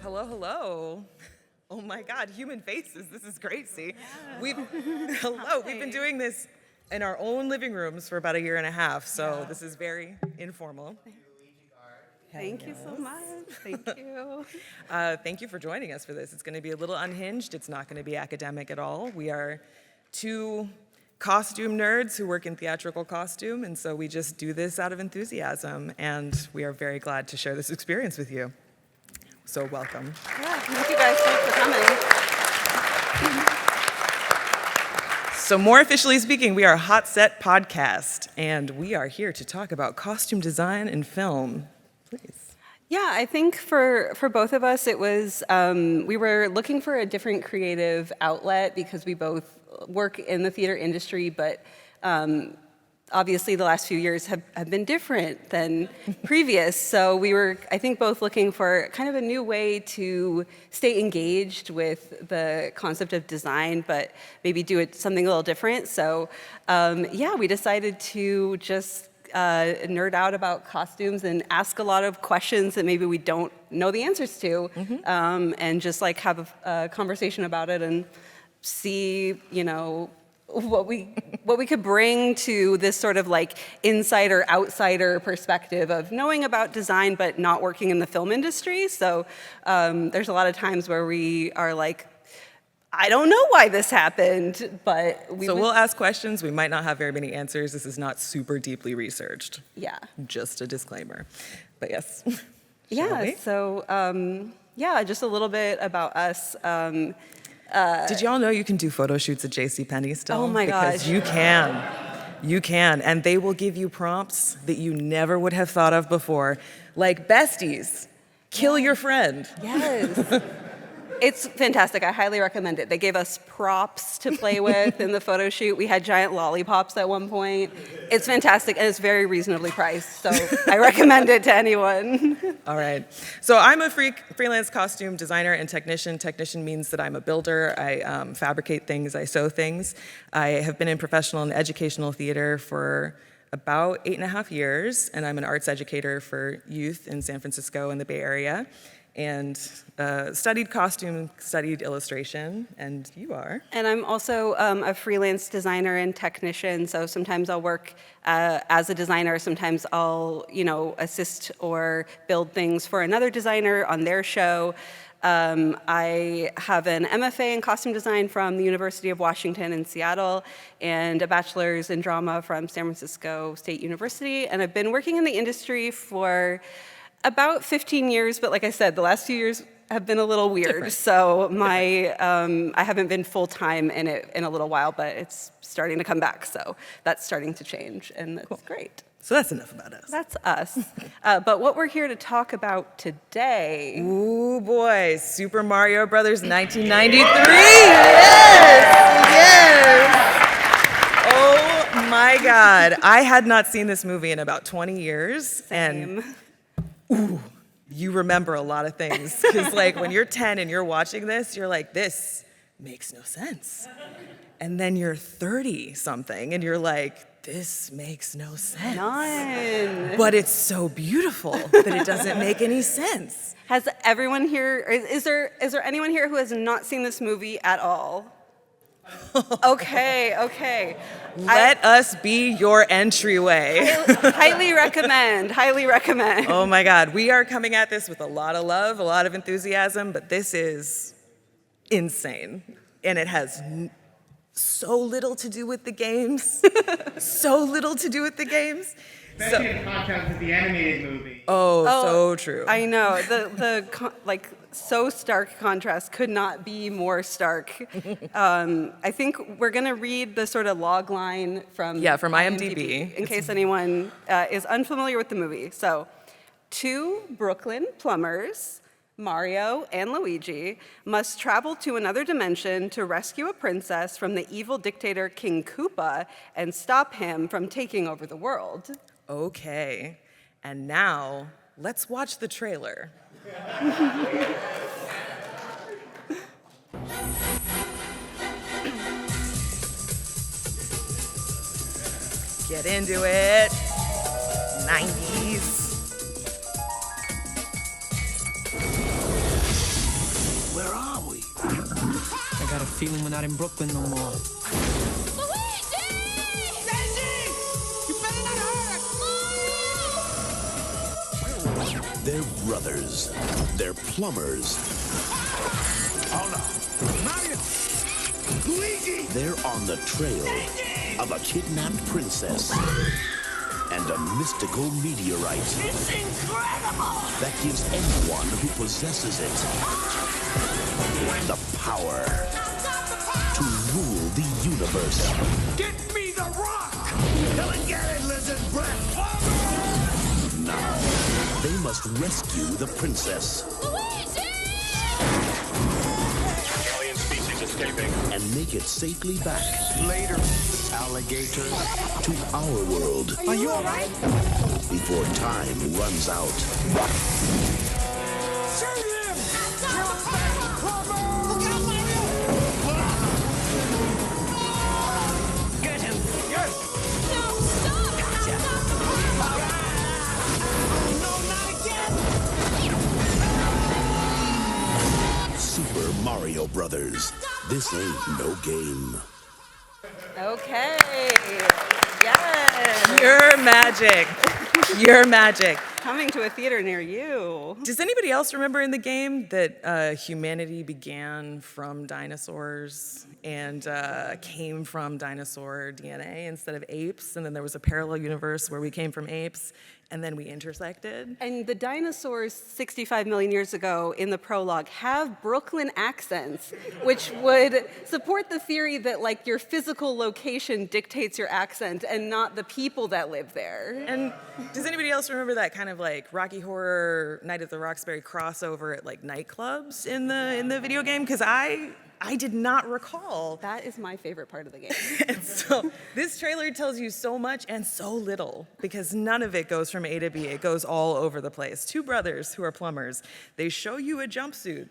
Hello, hello. Oh my God, human faces. This is crazy. Hello. We've been doing this in our own living rooms for about a year and a half, so this is very informal. Thank you so much. Thank you. Thank you for joining us for this. It's going to be a little unhinged. It's not going to be academic at all. We are two costume nerds who work in theatrical costume, and so we just do this out of enthusiasm, and we are very glad to share this experience with you. So welcome. Yeah, thank you guys so much for coming. So more officially speaking, we are Hot Set Podcast, and we are here to talk about costume design in film. Please. Yeah, I think for both of us, it was, we were looking for a different creative outlet because we both work in the theater industry, but obviously the last few years have been different than previous. So we were, I think, both looking for kind of a new way to stay engaged with the concept of design, but maybe do it something a little different. So yeah, we decided to just nerd out about costumes and ask a lot of questions that maybe we don't know the answers to, and just like have a conversation about it and see, you know, what we could bring to this sort of like insider outsider perspective of knowing about design but not working in the film industry. So there's a lot of times where we are like, I don't know why this happened, but we'll ask questions. We might not have very many answers. This is not super deeply researched. Yeah. Just a disclaimer. But yes. Yeah. So yeah, just a little bit about us. Did y'all know you can do photo shoots at JCPenney still? Oh my gosh. Because you can. You can. And they will give you prompts that you never would have thought of before. Like besties. Kill your friend. Yes. It's fantastic. I highly recommend it. They gave us props to play with in the photo shoot. We had giant lollipops at one point. It's fantastic, and it's very reasonably priced, so I recommend it to anyone. All right. So I'm a freelance costume designer and technician. Technician means that I'm a builder. I fabricate things. I sew things. I have been in professional and educational theater for about 8.5 years, and I'm an arts educator for youth in San Francisco and the Bay Area. And studied costume, studied illustration, and you are? And I'm also a freelance designer and technician, so sometimes I'll work as a designer, sometimes I'll, you know, assist or build things for another designer on their show. I have an MFA in costume design from the University of Washington in Seattle and a bachelor's in drama from San Francisco State University, and I've been working in the industry for about 15 years, but like I said, the last few years have been a little weird. Different. So my I haven't been full-time in it in a little while, but it's starting to come back. So that's starting to change, and that's great. So that's enough about us. That's us. But what we're here to talk about today. Ooh, boy. Super Mario Brothers 1993. Yes! Oh, my God. I had not seen this movie in about 20 years. Same. And ooh, you remember a lot of things. Because, like, when you're 10 and you're watching this, you're like, this makes no sense. And then you're 30-something, and you're like, this makes no sense. None. But it's so beautiful that it doesn't make any sense. Has everyone here, is there anyone here who has not seen this movie at all? Okay. Let us be your entryway. Highly recommend. Oh my God, we are coming at this with a lot of love, a lot of enthusiasm, but this is insane. And it has so little to do with the games. Especially in contrast with the animated movie. Oh, so true. I know. Like, so stark contrast could not be more stark. I think we're going to read the sort of log line from IMDb. In case anyone is unfamiliar with the movie. So, 2 Brooklyn plumbers, Mario and Luigi, must travel to another dimension to rescue a princess from the evil dictator King Koopa and stop him from taking over the world. Okay, and now let's watch the trailer. Get into it. 90s. feeling we're not in Brooklyn no more. They're brothers. They're plumbers. Hold on. Mario! Luigi! They're on the trail of a kidnapped princess and a mystical meteorite. It's incredible! That gives anyone who possesses it the power to rule the universe. Get me the rock! Come and get it, lizard breath! Now, they must rescue the princess. Alien species escaping. And make it safely back Later, alligator. to our world Are you alright? before time runs out. Shoot him! You're a bad plumber! Look out, Mario! Get him! Yes! No, stop! Gotcha! No, not again! Super Mario Brothers. This ain't no game. Okay. Yes. You're magic. You're magic. Coming to a theater near you. Does anybody else remember in the game that humanity began from dinosaurs and came from dinosaur DNA instead of apes? And then there was a parallel universe where we came from apes and then we intersected? And the dinosaurs 65 million years ago in the prologue have Brooklyn accents, which would support the theory that like your physical location dictates your accent and not the people that live there. And does anybody else remember that kind of like Rocky Horror Night at the Roxbury crossover at like nightclubs in the video game? Because I did not recall. That is my favorite part of the game. And so this trailer tells you so much and so little because none of it goes from A to B. It goes all over the place. Two brothers who are plumbers. They show you a jumpsuit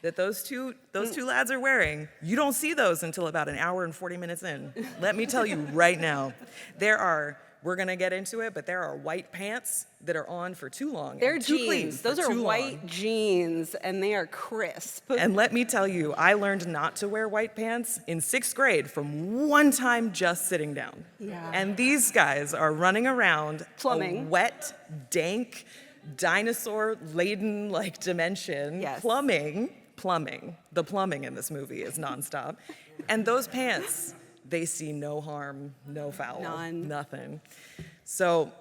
that those two lads are wearing. You don't see those until about an hour and 40 minutes in. Let me tell you right now. We're gonna get into it, but there are white pants that are on for too long. They're and too clean jeans. for Those are too white long. jeans, and they are crisp. And let me tell you, I learned not to wear white pants in 6th grade from one time just sitting down. Yeah. And these guys are running around Plumbing. a wet, dank, dinosaur-laden like dimension. Yes. Plumbing. The plumbing in this movie is nonstop. And those pants, they see no harm, no foul, None. nothing. So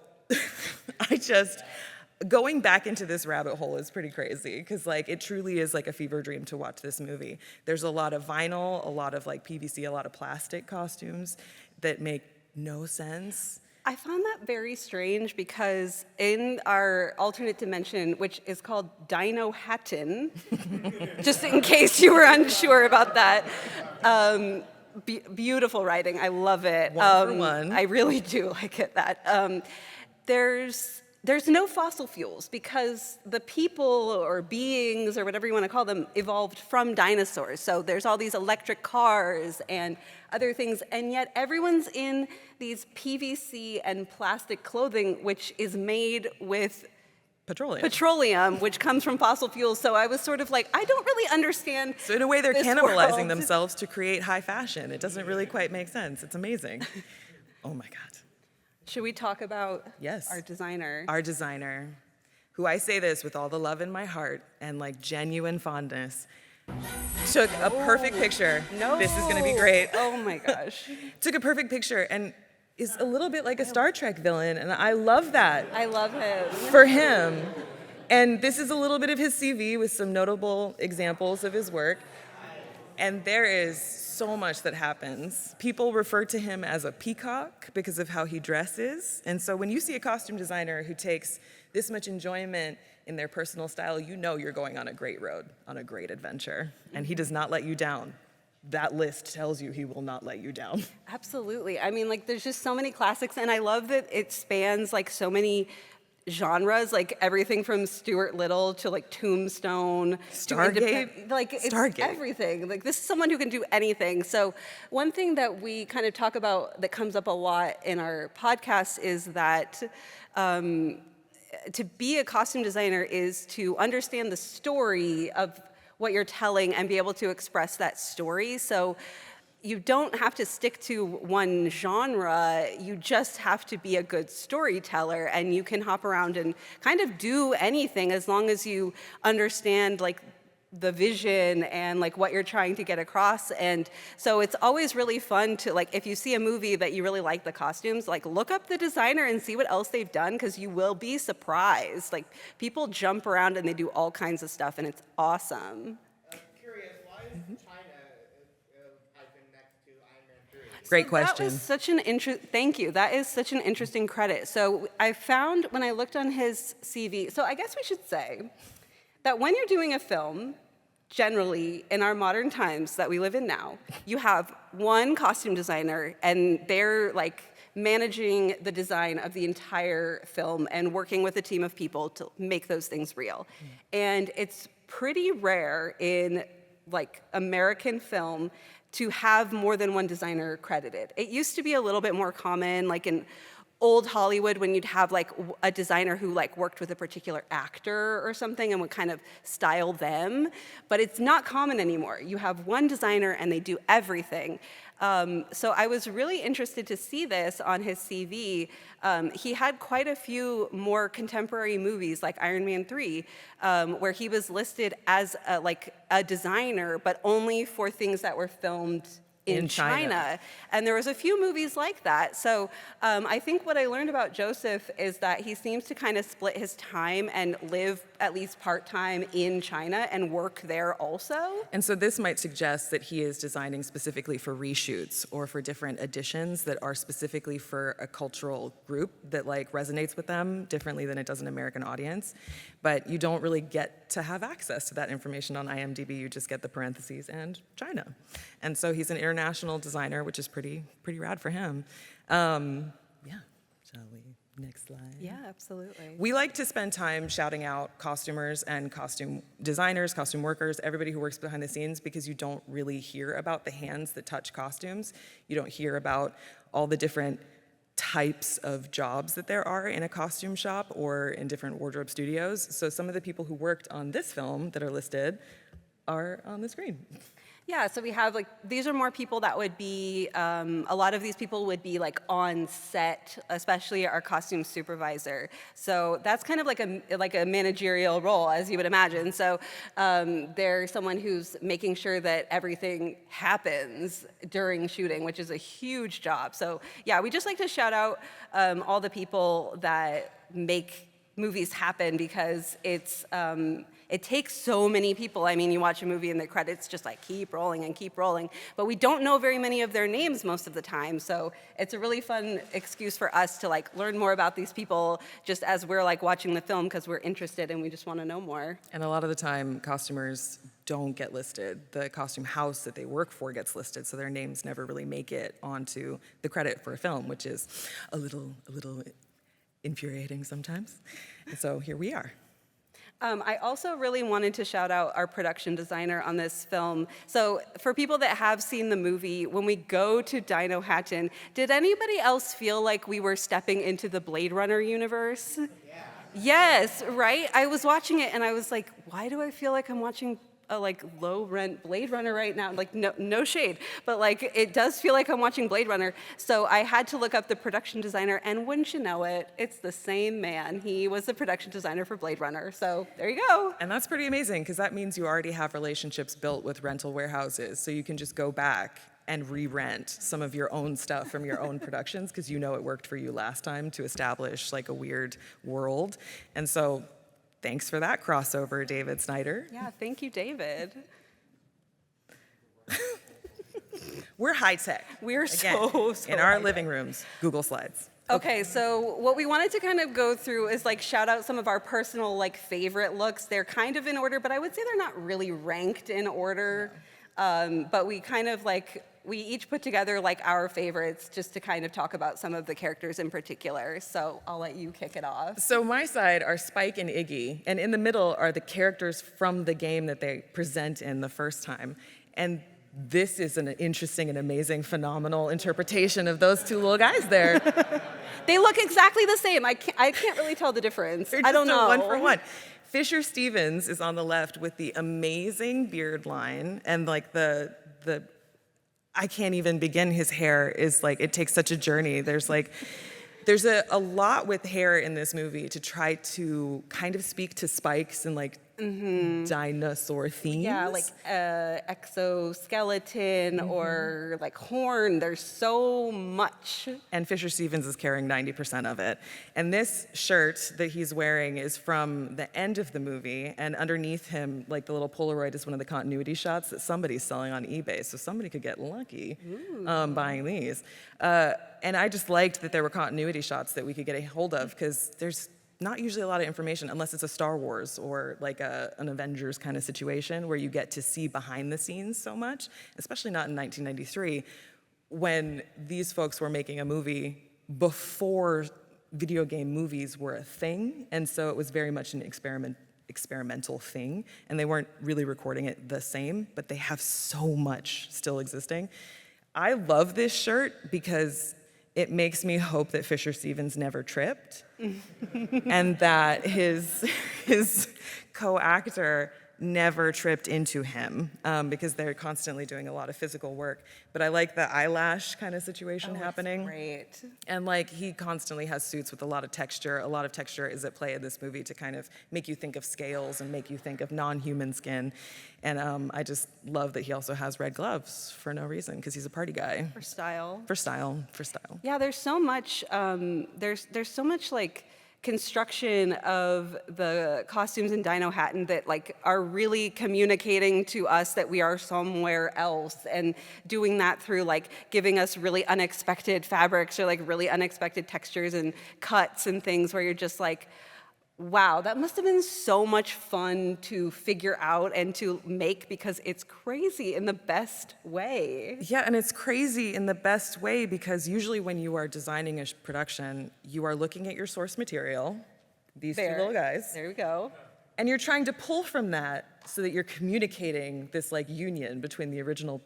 going back into this rabbit hole is pretty crazy because like it truly is like a fever dream to watch this movie. There's a lot of vinyl, a lot of like PVC, a lot of plastic costumes that make no sense. I found that very strange because in our alternate dimension, which is called Dino Hatton, just in case you were unsure about that, beautiful writing. I love it. One for one. I really do like it. There's no fossil fuels because the people or beings or whatever you want to call them evolved from dinosaurs. So there's all these electric cars and other things, and yet everyone's in these PVC and plastic clothing, which is made with petroleum, which comes from fossil fuels. So I was sort of like, I don't really understand. So in a way, they're this cannibalizing world. themselves to create high fashion. It doesn't really quite make sense. It's amazing. Oh my God. Should we talk about Yes. our designer? Our designer, who I say this with all the love in my heart and like genuine fondness, took a perfect picture. No. This is gonna be great. Oh my gosh. Took a perfect picture and is a little bit like a Star Trek villain, and I love that I love him. for him. And this is a little bit of his CV with some notable examples of his work. And there is so much that happens. People refer to him as a peacock because of how he dresses. And so when you see a costume designer who takes this much enjoyment in their personal style, you know you're going on a great road, on a great adventure. And he does not let you down. That list tells you he will not let you down. Absolutely. I mean, like, there's just so many classics, and I love that it spans, like, so many genres, like, everything from Stuart Little to, like, Tombstone. Stargate? Like, it's Stargate. everything. Like, this is someone who can do anything. So one thing that we kind of talk about that comes up a lot in our podcast is that to be a costume designer is to understand the story of what you're telling and be able to express that story. So you don't have to stick to one genre, you just have to be a good storyteller, and you can hop around and kind of do anything as long as you understand like the vision and like what you're trying to get across. And so it's always really fun to, like, if you see a movie that you really like the costumes, like look up the designer and see what else they've done, because you will be surprised. Like, people jump around and they do all kinds of stuff, and it's awesome. I'm curious, why is China hyphen next to Iron Man 3? Great So question. That was such an thank you. That is such an interesting credit. So I found when I looked on his CV, so I guess we should say that when you're doing a film, generally in our modern times that we live in now, you have one costume designer, and they're like managing the design of the entire film and working with a team of people to make those things real. And it's pretty rare in like American film to have more than one designer credited. It used to be a little bit more common, like in old Hollywood, when you'd have like a designer who like worked with a particular actor or something and would kind of style them, but it's not common anymore. You have one designer and they do everything. So I was really interested to see this on his CV. He had quite a few more contemporary movies, like Iron Man 3, where he was listed as a designer, but only for things that were filmed in China. And there was a few movies like that. So I think what I learned about Joseph is that he seems to kind of split his time and live at least part-time in China and work there also. And so this might suggest that he is designing specifically for reshoots or for different editions that are specifically for a cultural group that like resonates with them differently than it does an American audience. But you don't really get to have access to that information on IMDb. You just get the parentheses and China. And so he's an international designer, which is pretty rad for him. Yeah, shall we? Next slide. Yeah, absolutely. We like to spend time shouting out costumers and costume designers, costume workers, everybody who works behind the scenes, because you don't really hear about the hands that touch costumes. You don't hear about all the different types of jobs that there are in a costume shop or in different wardrobe studios. So some of the people who worked on this film that are listed are on the screen. Yeah, so we have like, these are more people that would be, a lot of these people would be like on set, especially our costume supervisor. So that's kind of like a managerial role, as you would imagine. So they're someone who's making sure that everything happens during shooting, which is a huge job. So yeah, we just like to shout out all the people that make movies happen, because it takes so many people. I mean, you watch a movie and the credits just like keep rolling, but we don't know very many of their names most of the time. So it's a really fun excuse for us to like learn more about these people just as we're like watching the film, because we're interested and we just want to know more. And a lot of the time, costumers don't get listed. The costume house that they work for gets listed, so their names never really make it onto the credit for a film, which is a little infuriating sometimes. And so here we are. I also really wanted to shout out our production designer on this film. So for people that have seen the movie, when we go to Dino Hatton, did anybody else feel like we were stepping into the Blade Runner universe? Yeah. Yes, right? I was watching it and I was like, why do I feel like I'm watching a like low rent Blade Runner right now? Like no shade, but like it does feel like I'm watching Blade Runner. So I had to look up the production designer, and wouldn't you know it, it's the same man. He was the production designer for Blade Runner. So there you go. And that's pretty amazing, because that means you already have relationships built with rental warehouses, so you can just go back and re-rent some of your own stuff from your own productions, because you know it worked for you last time to establish like a weird world. And so thanks for that crossover, David Snyder. Yeah, thank you, David. We're high tech. We're Again, so in our high-tech. living rooms, Google Slides. Okay, so what we wanted to kind of go through is like shout out some of our personal like favorite looks. They're kind of in order, but I would say they're not really ranked in order. But we kind of like, we each put together like our favorites just to kind of talk about some of the characters in particular. So I'll let you kick it off. So my side are Spike and Iggy, and in the middle are the characters from the game that they present in the first time. And this is an interesting and amazing, phenomenal interpretation of those two little guys there. They look exactly the same. I can't really tell the difference. They're I don't just a know. one for one. Fisher Stevens is on the left with the amazing beard line and like the I can't even begin. His hair is like, it takes such a journey. There's a lot with hair in this movie to try to kind of speak to Spike's and like dinosaur themes. Yeah, like exoskeleton or like horn. There's so much. And Fisher Stevens is carrying 90% of it. And this shirt that he's wearing is from the end of the movie, and underneath him, like the little Polaroid is one of the continuity shots that somebody's selling on eBay. So somebody could get lucky buying these. And I just liked that there were continuity shots that we could get a hold of, because there's not usually a lot of information unless it's a Star Wars or like an Avengers kind of situation where you get to see behind the scenes so much, especially not in 1993 when these folks were making a movie before video game movies were a thing. And so it was very much an experimental thing, and they weren't really recording it the same, but they have so much still existing. I love this shirt because it makes me hope that Fisher Stevens never tripped and that his co-actor never tripped into him, because they're constantly doing a lot of physical work. But I like the eyelash kind of situation happening. Great. And like he constantly has suits with a lot of texture. A lot of texture is at play in this movie to kind of make you think of scales and make you think of non-human skin. And I just love that he also has red gloves for no reason, because he's a party guy. For style. For style, for style. Yeah, there's so much. There's so much like construction of the costumes in Dino Hatton that like are really communicating to us that we are somewhere else, and doing that through like giving us really unexpected fabrics or like really unexpected textures and cuts and things where you're just like, wow, that must have been so much fun to figure out and to make, because it's crazy in the best way. Yeah, and it's crazy in the best way because usually when you are designing a production, you are looking at your source material, these two little guys, There we go. and you're trying to pull from that so that you're communicating this like union between the original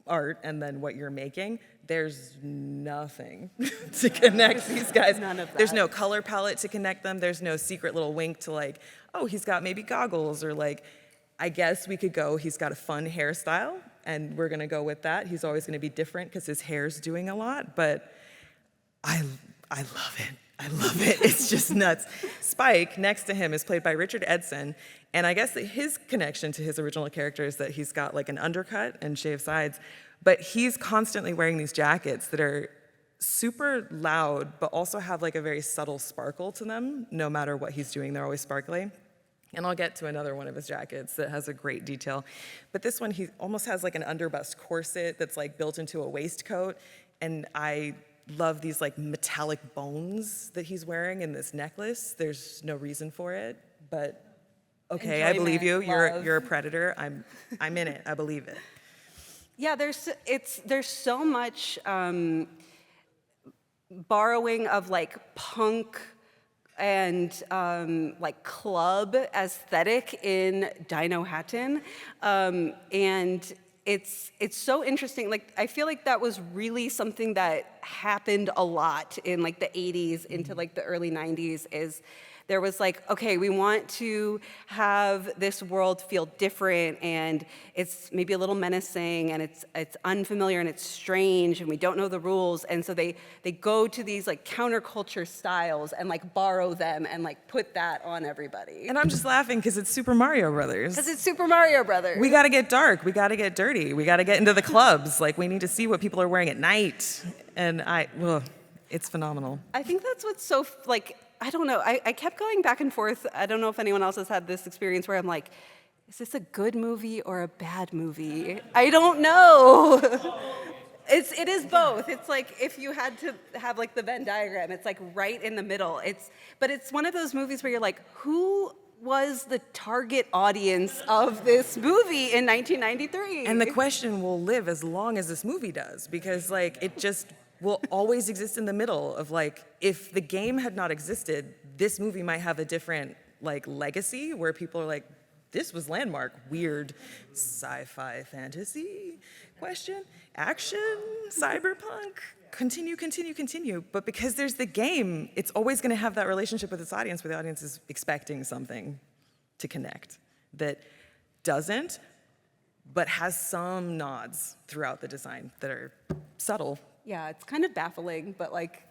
art and then what you're making. There's nothing to connect these guys. None of that. There's no color palette to connect them. There's no secret little wink to like, oh, he's got maybe goggles, or like, I guess we could go, he's got a fun hairstyle and we're gonna go with that. He's always gonna be different because his hair's doing a lot, but I love it. I love it. It's just nuts. Spike, next to him, is played by Richard Edson, and I guess that his connection to his original character is that he's got like an undercut and shaved sides, but he's constantly wearing these jackets that are super loud, but also have like a very subtle sparkle to them. No matter what he's doing, they're always sparkly. And I'll get to another one of his jackets that has a great detail. But this one, he almost has like an underbust corset that's like built into a waistcoat, and I love these like metallic bones that he's wearing in this necklace. There's no reason for it, but okay, I believe you. Enjoyment, You're a predator. I'm in it. I believe it. Yeah, there's so much borrowing of like punk and like club aesthetic in Dino Hatton, and it's so interesting. Like I feel like that was really something that happened a lot in like the 80s into like the early 90s. Is there was like, okay, we want to have this world feel different, and it's maybe a little menacing, and it's unfamiliar, and it's strange, and we don't know the rules, and so they go to these like counterculture styles and like borrow them and like put that on everybody. And I'm just laughing because it's Super Mario Brothers. Because it's Super Mario Brothers. We got to get dark. We got to get dirty. We got to get into the clubs. Like we need to see what people are wearing at night. And it's phenomenal. I think that's what's so like. I don't know. I kept going back and forth. I don't know if anyone else has had this experience where I'm like, is this a good movie or a bad movie? I don't know. It is both. It's like if you had to have like the Venn diagram, it's like right in the middle. But it's one of those movies where you're like, who was the target audience of this movie in 1993? And the question will live as long as this movie does, because like it just will always exist in the middle of like, if the game had not existed, this movie might have a different like legacy where people are like, this was landmark, weird sci-fi fantasy question, action, cyberpunk, continue. But because there's the game, it's always gonna have that relationship with its audience where the audience is expecting something. to connect, that doesn't, but has some nods throughout the design that are subtle. Yeah, it's kind of baffling, but like,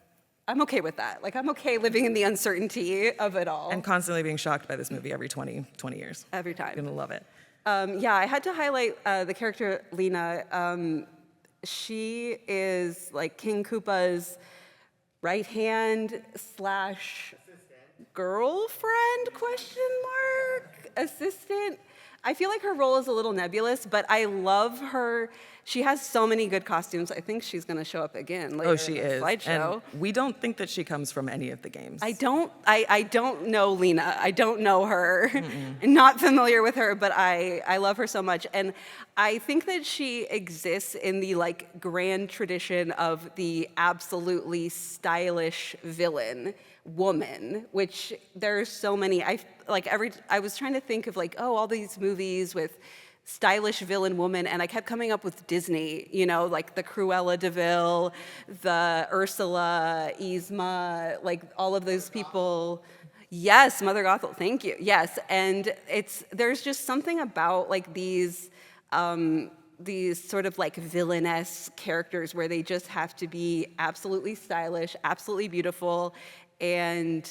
I'm okay with that. Like, I'm okay living in the uncertainty of it all. And constantly being shocked by this movie every 20 years. Every time. You're gonna love it. Yeah, I had to highlight the character Lena. She is like King Koopa's right hand slash girlfriend, question mark, assistant. I feel like her role is a little nebulous, but I love her. She has so many good costumes. I think she's going to show up again later Oh, she in the is. slideshow. And we don't think that she comes from any of the games. I don't know Lena. I don't know her. I'm not familiar with her, but I love her so much. And I think that she exists in the like grand tradition of the absolutely stylish villain woman, which there's so many. I was trying to think of like, oh, all these movies with stylish villain woman, and I kept coming up with Disney, you know, like the Cruella de Vil, the Ursula, Yzma, like all of those people. Yes, Mother Gothel, thank you. Yes, and there's just something about like these sort of like villainess characters where they just have to be absolutely stylish, absolutely beautiful, and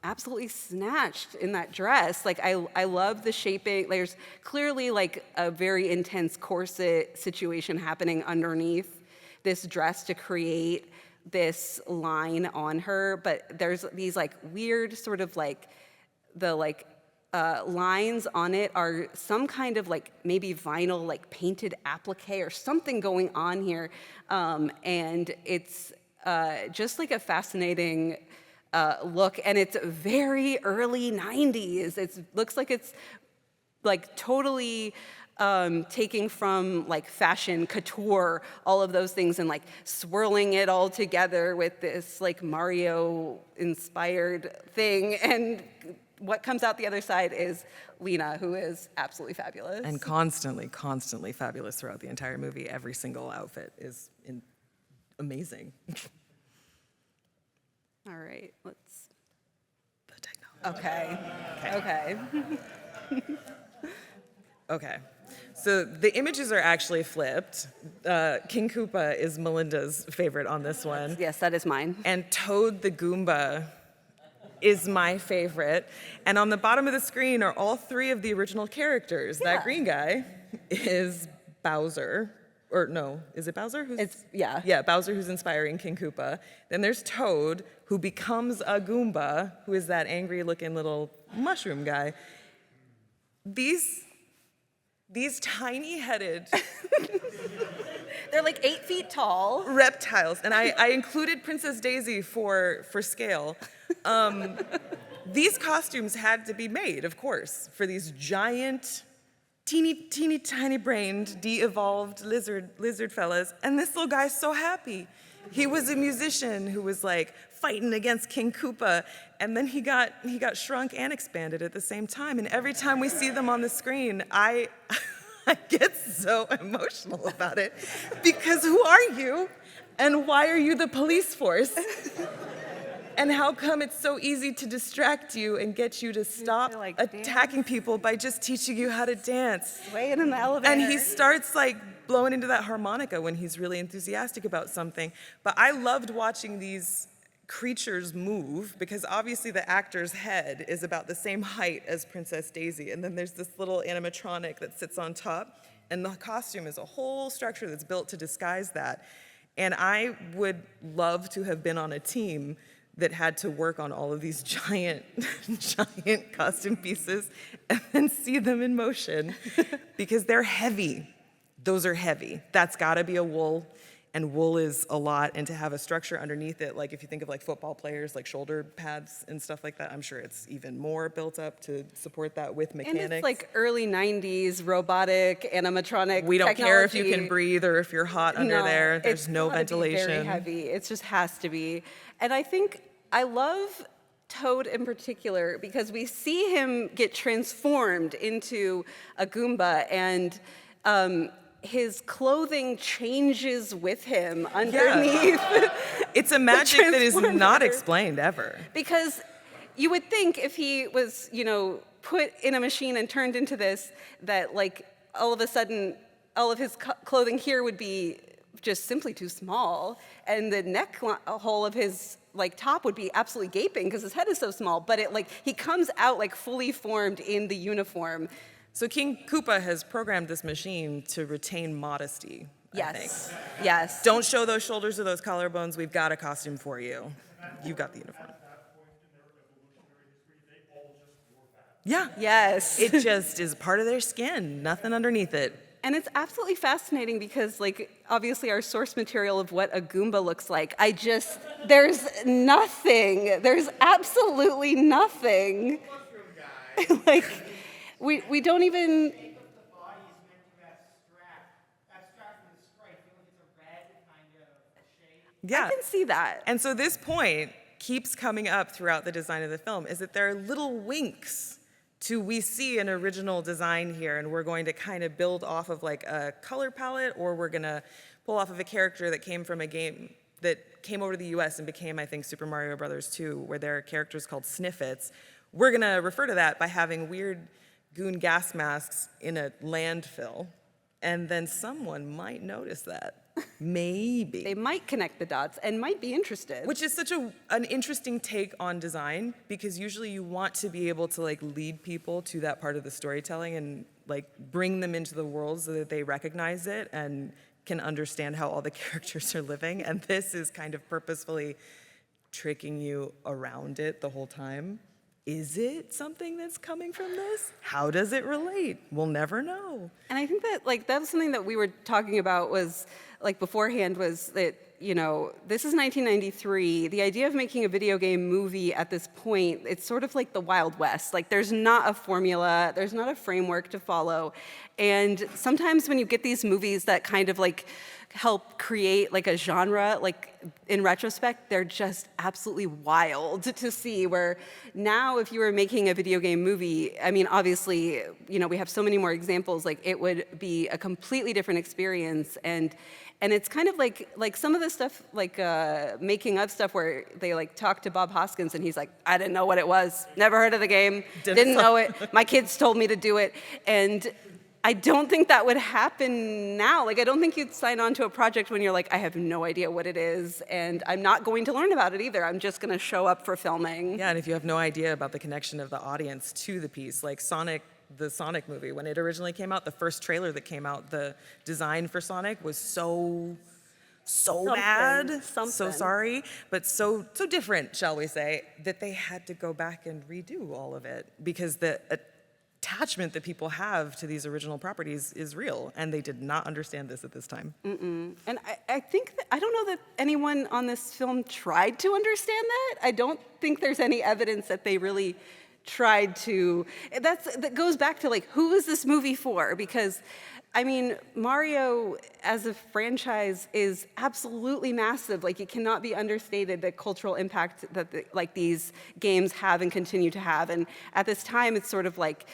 absolutely snatched in that dress. Like I love the shaping. There's clearly like a very intense corset situation happening underneath this dress to create this line on her, but there's these like weird sort of like the like lines on it are some kind of like maybe vinyl like painted applique or something going on here, and it's just like a fascinating look, and it's very early 90s. It looks like it's like totally taking from like fashion, couture, all of those things, and like swirling it all together with this like Mario-inspired thing. And what comes out the other side is Lena, who is absolutely fabulous. And constantly fabulous throughout the entire movie. Every single outfit is amazing. All right, let's. The technology. Okay. Okay. So the images are actually flipped. King Koopa is Melinda's favorite on this one. Yes, that is mine. And Toad the Goomba is my favorite. And on the bottom of the screen are all three of the original characters. Yeah. That green guy is Bowser. Or no, is it Bowser? Yeah. Yeah, Bowser, who's inspiring King Koopa. Then there's Toad, who becomes a Goomba, who is that angry-looking little mushroom guy. These tiny-headed They're like 8 feet tall. reptiles, and I included Princess Daisy for scale. These costumes had to be made, of course, for these giant, teeny tiny brained, de-evolved lizard fellas, and this little guy's so happy. He was a musician who was like fighting against King Koopa, and then he got shrunk and expanded at the same time. And every time we see them on the screen, I get so emotional about it, because who are you, and why are you the police force? And how come it's so easy to distract you and get you to stop like, attacking people by just teaching you how to dance? Swaying in the elevator. And he starts like blowing into that harmonica when he's really enthusiastic about something. But I loved watching these creatures move, because obviously the actor's head is about the same height as Princess Daisy, and then there's this little animatronic that sits on top, and the costume is a whole structure that's built to disguise that. And I would love to have been on a team that had to work on all of these giant costume pieces and then see them in motion, because they're heavy. Those are heavy. That's gotta be a wool, and wool is a lot, and to have a structure underneath it, like if you think of like football players, like shoulder pads and stuff like that, I'm sure it's even more built up to support that with mechanics. And it's like early 90s robotic animatronic We don't technology. care if you can breathe or if you're hot under there. There's it's no gotta be ventilation. very heavy. It just has to be. And I think I love Toad in particular because we see him get transformed into a Goomba, and his clothing changes with him underneath. It's a magic that is not explained ever. Because you would think if he was, you know, put in a machine and turned into this, that like all of a sudden, all of his clothing here would be just simply too small, and the neck hole of his like top would be absolutely gaping because his head is so small. But it like he comes out like fully formed in the uniform. So King Koopa has programmed this machine to retain modesty. I Yes. think. Yes. Don't show those shoulders or those collarbones. We've got a costume for you. You've got the uniform. Yeah. Yes. It just is part of their skin, nothing underneath it. And it's absolutely fascinating because, like, obviously our source material of what a Goomba looks like, there's nothing. There's absolutely nothing. Like, we don't even. The body is meant to have strap. That strap from the stripe, you know, it's a red kind of shade. Yeah. I can see that. And so this point keeps coming up throughout the design of the film, is that there are little winks to we see an original design here, and we're going to kind of build off of like a color palette, or we're gonna pull off of a character that came from a game that came over to the US and became, I think, Super Mario Brothers 2, where there are characters called Sniffits. We're gonna refer to that by having weird goon gas masks in a landfill, and then someone might notice that. Maybe. They might connect the dots and might be interested. Which is such an interesting take on design, because usually you want to be able to like lead people to that part of the storytelling and like bring them into the world so that they recognize it and can understand how all the characters are living. And this is kind of purposefully tricking you around it the whole time. Is it something that's coming from this? How does it relate? We'll never know. And I think that like that was something that we were talking about was like beforehand, was that, you know, this is 1993. The idea of making a video game movie at this point, it's sort of like the Wild West. Like there's not a formula, there's not a framework to follow. And sometimes when you get these movies that kind of like help create like a genre, like in retrospect, they're just absolutely wild to see, where now if you were making a video game movie, I mean, obviously, you know, we have so many more examples, like it would be a completely different experience. And it's kind of like some of the stuff, like making of stuff where they like talk to Bob Hoskins and he's like, I didn't know what it was, never heard of the game, didn't know it, my kids told me to do it. And I don't think that would happen now. Like, I don't think you'd sign on to a project when you're like, I have no idea what it is, and I'm not going to learn about it either. I'm just going to show up for filming. Yeah, and if you have no idea about the connection of the audience to the piece, like Sonic, the Sonic movie, when it originally came out, the first trailer that came out, the design for Sonic was so bad, so sorry, but so different, shall we say, that they had to go back and redo all of it because the attachment that people have to these original properties is real, and they did not understand this at this time. And I think that, I don't know that anyone on this film tried to understand that. I don't think there's any evidence that they really tried to. That goes back to like, who is this movie for? Because I mean, Mario as a franchise is absolutely massive. Like, it cannot be understated the cultural impact that like these games have and continue to have. And at this time, it's sort of like,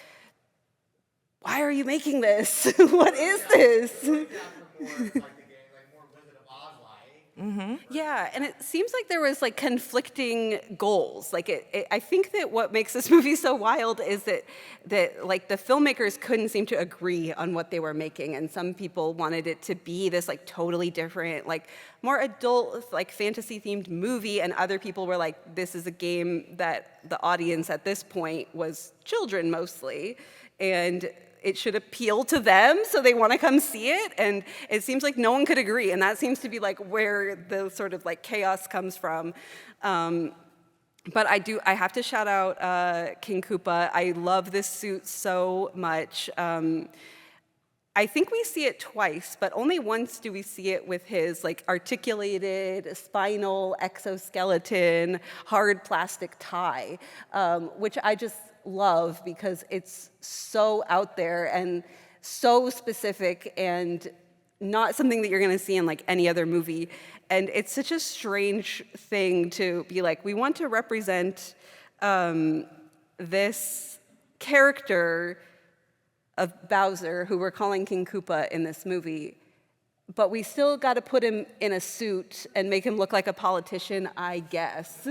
why are you making this? What is this? More like the game, like more Wizard of Oz-like. Yeah, and it seems like there was like conflicting goals. Like I think that what makes this movie so wild is that like the filmmakers couldn't seem to agree on what they were making, and some people wanted it to be this like totally different, like more adult, like fantasy themed movie, and other people were like, this is a game that the audience at this point was children mostly, and it should appeal to them, so they want to come see it. And it seems like no one could agree, and that seems to be like where the sort of like chaos comes from. But I have to shout out King Koopa. I love this suit so much. I think we see it twice, but only once do we see it with his like articulated spinal exoskeleton, hard plastic tie, which I just love because it's so out there and so specific and not something that you're going to see in like any other movie. And it's such a strange thing to be like, we want to represent this character of Bowser, who we're calling King Koopa in this movie, but we still got to put him in a suit and make him look like a politician, I guess.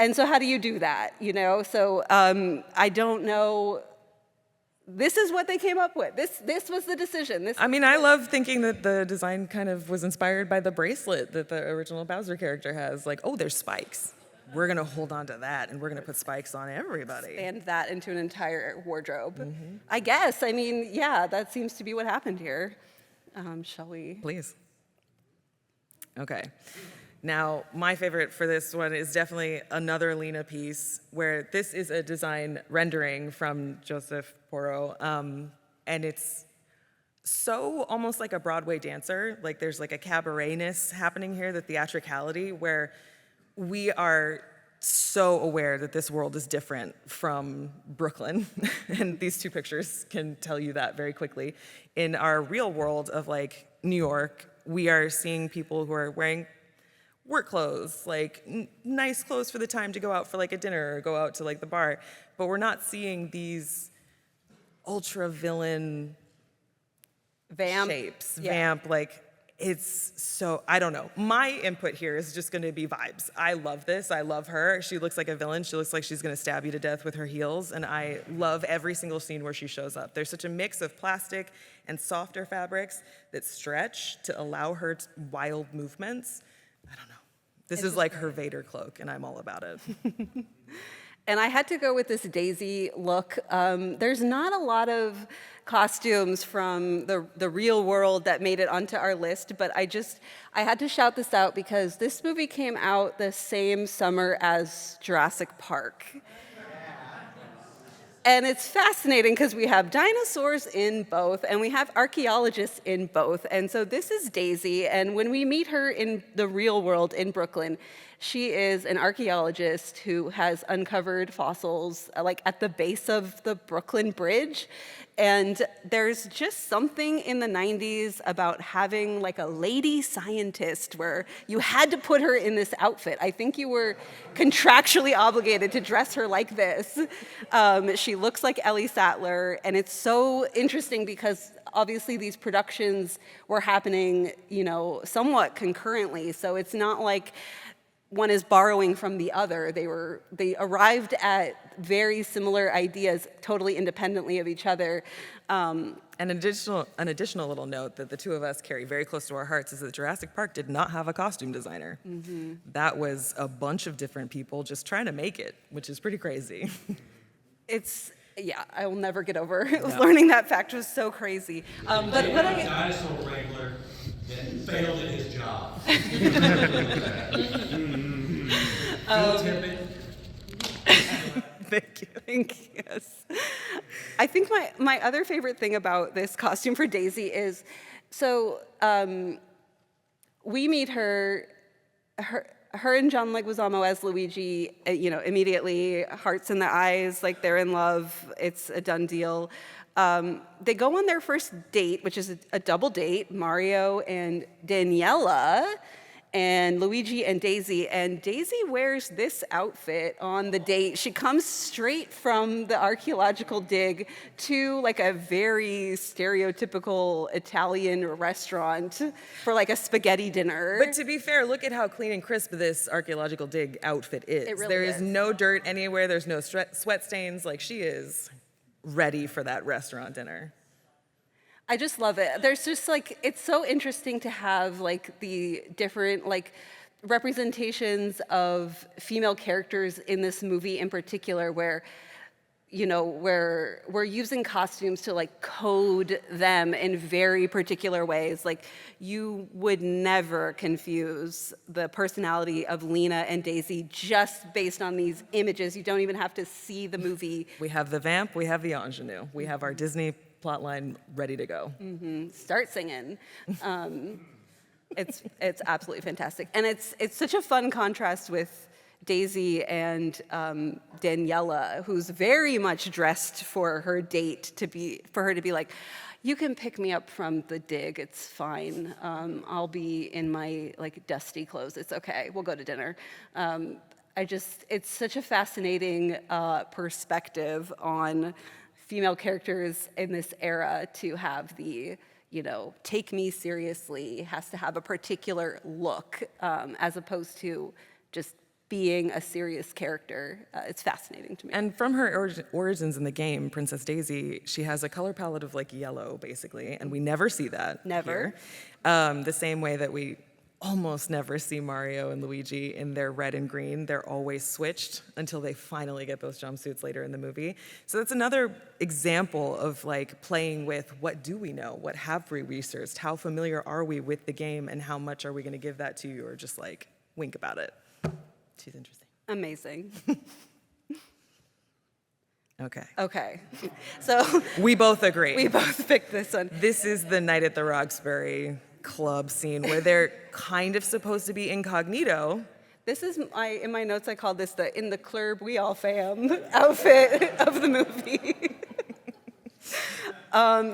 And so how do you do that, you know? So I don't know. This is what they came up with. This was the decision. I mean, I love thinking that the design kind of was inspired by the bracelet that the original Bowser character has. Like, oh, there's spikes. We're gonna hold on to that, and we're gonna put spikes on everybody. Expand that into an entire wardrobe. I guess. I mean, yeah, that seems to be what happened here. Shall we? Please. Okay. Now, my favorite for this one is definitely another Lena piece, where this is a design rendering from Joseph Porro, and it's so almost like a Broadway dancer. Like there's like a cabaretness happening here, the theatricality, where we are so aware that this world is different from Brooklyn, and these two pictures can tell you that very quickly. In our real world of like New York, we are seeing people who are wearing work clothes, like nice clothes for the time to go out for like a dinner or go out to like the bar, but we're not seeing these ultra villain Vamp. shapes, Yeah. vamp, like it's so, I don't know. My input here is just gonna be vibes. I love this, I love her. She looks like a villain. She looks like she's gonna stab you to death with her heels, and I love every single scene where she shows up. There's such a mix of plastic and softer fabrics that stretch to allow her wild movements. I don't know. This is like her Vader cloak, and I'm all about it. And I had to go with this Daisy look. There's not a lot of costumes from the real world that made it onto our list, but I had to shout this out because this movie came out the same summer as Jurassic Park. And it's fascinating because we have dinosaurs in both, and we have archaeologists in both. And so this is Daisy, and when we meet her in the real world in Brooklyn, she is an archaeologist who has uncovered fossils like at the base of the Brooklyn Bridge. And there's just something in the 90s about having like a lady scientist where you had to put her in this outfit. I think you were contractually obligated to dress her like this. She looks like Ellie Sattler, and it's so interesting because obviously these productions were happening, you know, somewhat concurrently. So it's not like one is borrowing from the other. They arrived at very similar ideas totally independently of each other. An additional little note that the two of us carry very close to our hearts is that Jurassic Park did not have a costume designer. That was a bunch of different people just trying to make it, which is pretty crazy. Yeah, I will never get over learning that fact. Was so crazy. But what a dinosaur wrangler that failed at his job. Phil Tippett. Thank you. Thank you. Yes. I think my other favorite thing about this costume for Daisy is, so we meet her and John Leguizamo as Luigi, you know, immediately, hearts in the eyes, like they're in love, it's a done deal. They go on their first date, which is a double date, Mario and Daniela, and Luigi and Daisy wears this outfit on the date. She comes straight from the archaeological dig to like a very stereotypical Italian restaurant for like a spaghetti dinner. But to be fair, look at how clean and crisp this archaeological dig outfit is. It really There is is. no dirt anywhere, there's no sweat stains, like she is ready for that restaurant dinner. I just love it. There's just like, it's so interesting to have like the different like representations of female characters in this movie in particular where, you know, where we're using costumes to like code them in very particular ways. Like you would never confuse the personality of Lena and Daisy just based on these images. You don't even have to see the movie. We have the vamp, we have the ingenue, we have our Disney plotline ready to go. Start singing. It's absolutely fantastic, and it's such a fun contrast with Daisy and Daniela, who's very much dressed for her date for her to be like, you can pick me up from the dig, it's fine. I'll be in my like dusty clothes, it's okay, we'll go to dinner. It's such a fascinating perspective on female characters in this era to have the, you know, take me seriously, has to have a particular look, as opposed to just being a serious character. It's fascinating to me. And from her origins in the game, Princess Daisy, she has a color palette of like yellow, basically, and we never see that. Never. Here. The same way that we almost never see Mario and Luigi in their red and green. They're always switched until they finally get those jumpsuits later in the movie. So that's another example of like playing with what do we know? What have we researched? How familiar are we with the game, and how much are we going to give that to you, or just like wink about it? She's interesting. Amazing. Okay. Okay. So We both agree. we both picked this one. This is the Night at the Roxbury Club scene where they're kind of supposed to be incognito. This is in my notes. I called this the "In the Club We All Fam" outfit of the movie.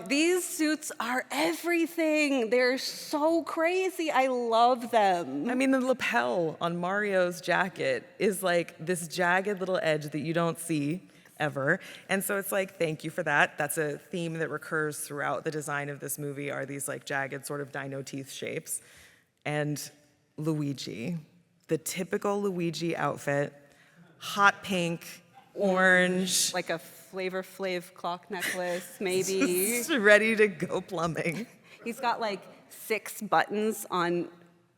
These suits are everything. They're so crazy. I love them. I mean, the lapel on Mario's jacket is like this jagged little edge that you don't see ever. And so it's like, thank you for that. That's a theme that recurs throughout the design of this movie, are these like jagged sort of dino teeth shapes. And Luigi, the typical Luigi outfit, hot pink, orange, Like a Flavor Flav clock necklace, maybe. just ready to go plumbing. He's got like 6 buttons on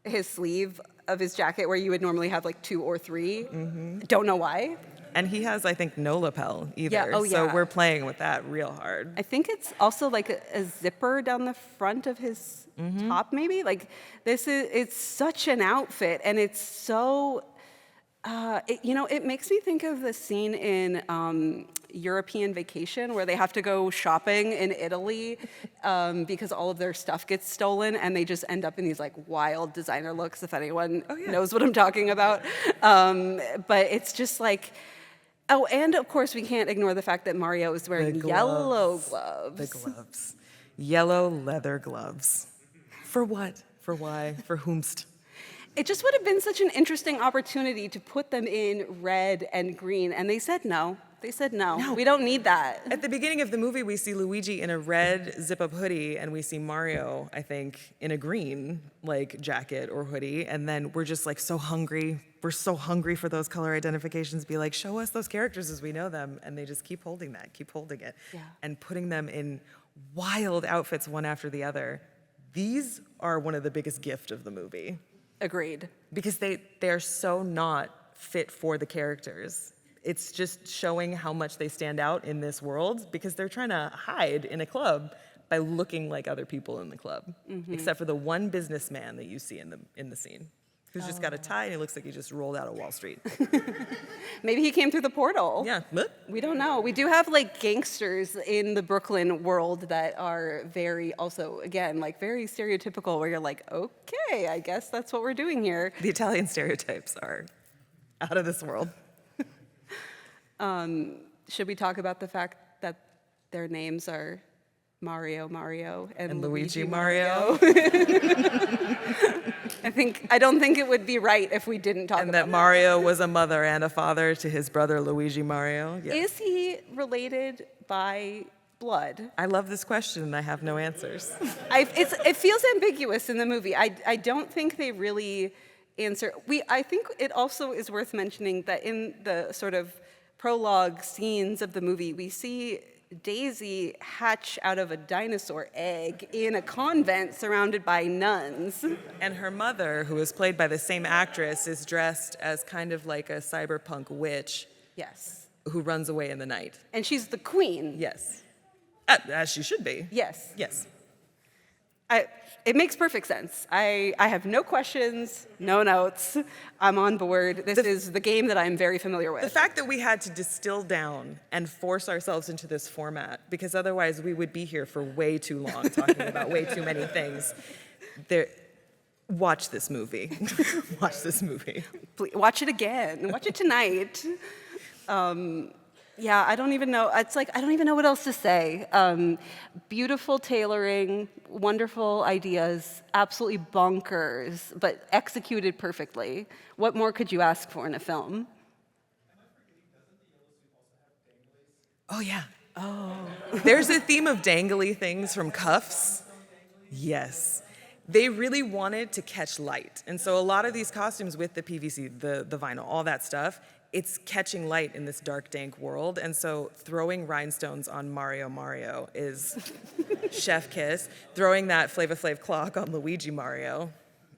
his sleeve of his jacket where you would normally have like 2 or 3. Don't know why. And he has, I think, no lapel either. Yeah, oh, So yeah. we're playing with that real hard. I think it's also like a zipper down the front of his top, maybe. Like it's such an outfit, and it's so. It makes me think of the scene in European Vacation where they have to go shopping in Italy because all of their stuff gets stolen, and they just end up in these like wild designer looks. If anyone knows what I'm talking about, but it's just like. Oh, and of course we can't ignore the fact that Mario is wearing yellow gloves. The gloves. Yellow leather gloves. For what? For why? For whomst? It just would have been such an interesting opportunity to put them in red and green, and they said no. They said no. We don't need that. At the beginning of the movie, we see Luigi in a red zip-up hoodie, and we see Mario, I think, in a green like jacket or hoodie. And then we're just like so hungry. We're so hungry for those color identifications. Be like, show us those characters as we know them, and they just keep holding that, keep holding it, and putting them in wild outfits one after the other. These are one of the biggest gift of the movie. Agreed. Because they're so not fit for the characters. It's just showing how much they stand out in this world because they're trying to hide in a club by looking like other people in the club, except for the one businessman that you see in the scene, who's just got a tie and he looks like he just rolled out of Wall Street. Maybe he came through the portal. Yeah. We don't know. We do have like gangsters in the Brooklyn world that are very also, again, like very stereotypical where you're like, okay, I guess that's what we're doing here. The Italian stereotypes are out of this world. Should we talk about the fact that their names are Mario, and Luigi Mario. I don't think it would be right if we didn't talk And about that Mario was a mother and a father to his brother Luigi Mario. Yeah. Is he related by blood? I love this question and I have no answers. It feels ambiguous in the movie. I don't think they really answer. I think it also is worth mentioning that in the sort of prologue scenes of the movie, we see Daisy hatch out of a dinosaur egg in a convent surrounded by nuns. And her mother, who is played by the same actress, is dressed as kind of like a cyberpunk witch Yes. who runs away in the night. And she's the queen. Yes. As she should be. Yes. Yes. It makes perfect sense. I have no questions, no notes. I'm on board. This is the game that I'm very familiar with. The fact that we had to distill down and force ourselves into this format, because otherwise we would be here for way too long talking about way too many things. Watch this movie. Watch this movie. Please, watch it again. Watch it tonight. Yeah, I don't even know. It's like, I don't even know what else to say. Beautiful tailoring, wonderful ideas, absolutely bonkers, but executed perfectly. What more could you ask for in a film? Oh, yeah. Oh. There's a theme of dangly things from cuffs. Yes. they really wanted to catch light. And so a lot of these costumes with the PVC, the vinyl, all that stuff, it's catching light in this dark, dank world. And so throwing rhinestones on Mario is chef kiss. Throwing that Flava Flav clock on Luigi Mario,